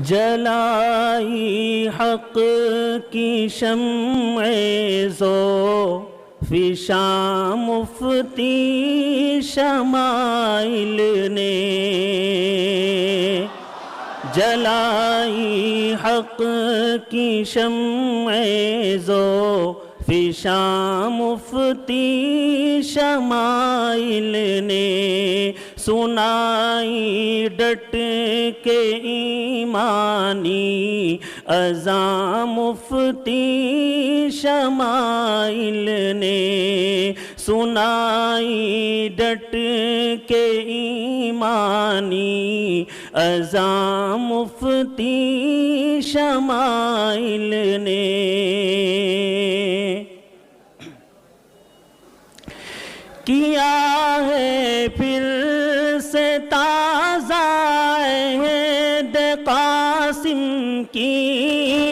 جلائی حق کی شمع ذو فشاں مفتی شمائل نے، جلائی حق کی شمع ذو فشاں مفتی شمائل نے، سنائی ڈٹ کے ایمانی اذاں مفتی شمائل نے، سنائی ڈٹ کے ایمانی اذاں مفتی شمائل نے۔ کیا ہے پھر سے تازہ عہد قاسم کی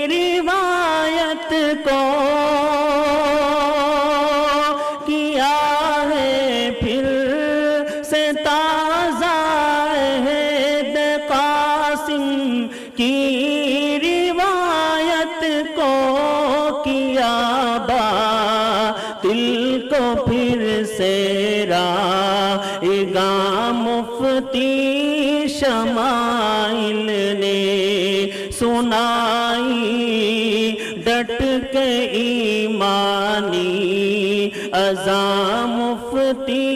روایت کو، کیا ہے پھر سے تازہ عہد قاسم کی روایت کو، کیا باطل کو پھر سے رائگاں مفتی شمائل نے، سنائی ڈٹ کے ایمانی اذاں مفتی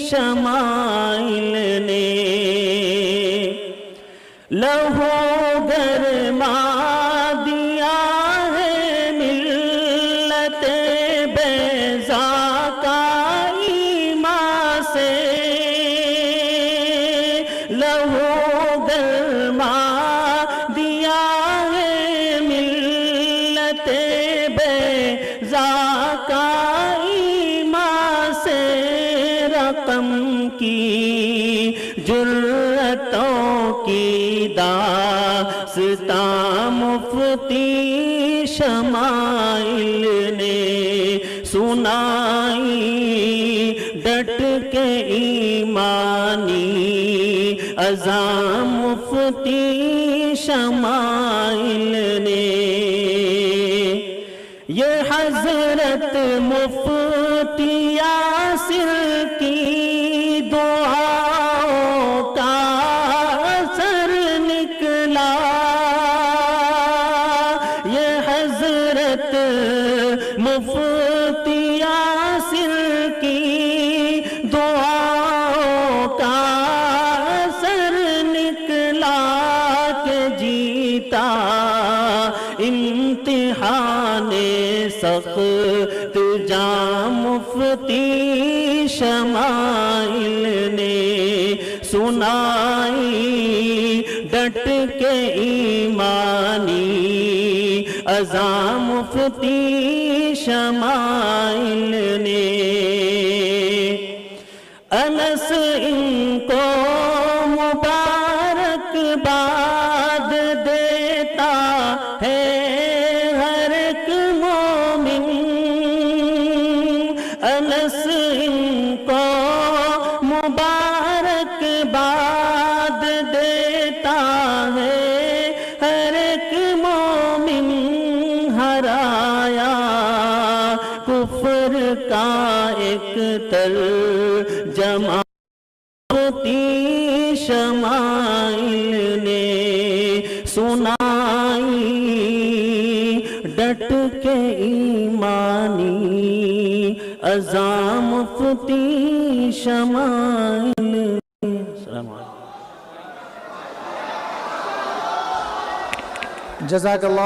شمائل نے۔ لہو گرما دیا ہے ملت بیضا کا ایمان سے، لہو گرما دیا ہے ملت بیضا کا ایمان سے، رقم کی جرأتوں کی داستاں مفتی شمائل نے، سنائی ڈٹ کے ایمانی اذاں مفتی شمائل نے۔ یہ حضرت مفتی یاسر کی دعاؤں کا اثر نکلا، یہ حضرت مفتی یاسر کی دعاؤں کا اثر نکلا، کہ جیتا امتحان سخت جاں مفتی شمائل نے، سنائی ڈٹ کے ایمانی اذاں مفتی شمائل نے۔ انس ان کو مبارک باد دیتا ہے ہر ایک مومن، انس ان کو مبارک باد دیتا ہے ہر ایک مومن، ہرایا کفر کا ایک ترجمہ مفتی شمائل نے، سنائی ڈٹ کے ایمانی اذاں مفتی شمائل نے۔ السلام علیکم۔ جزاک اللہ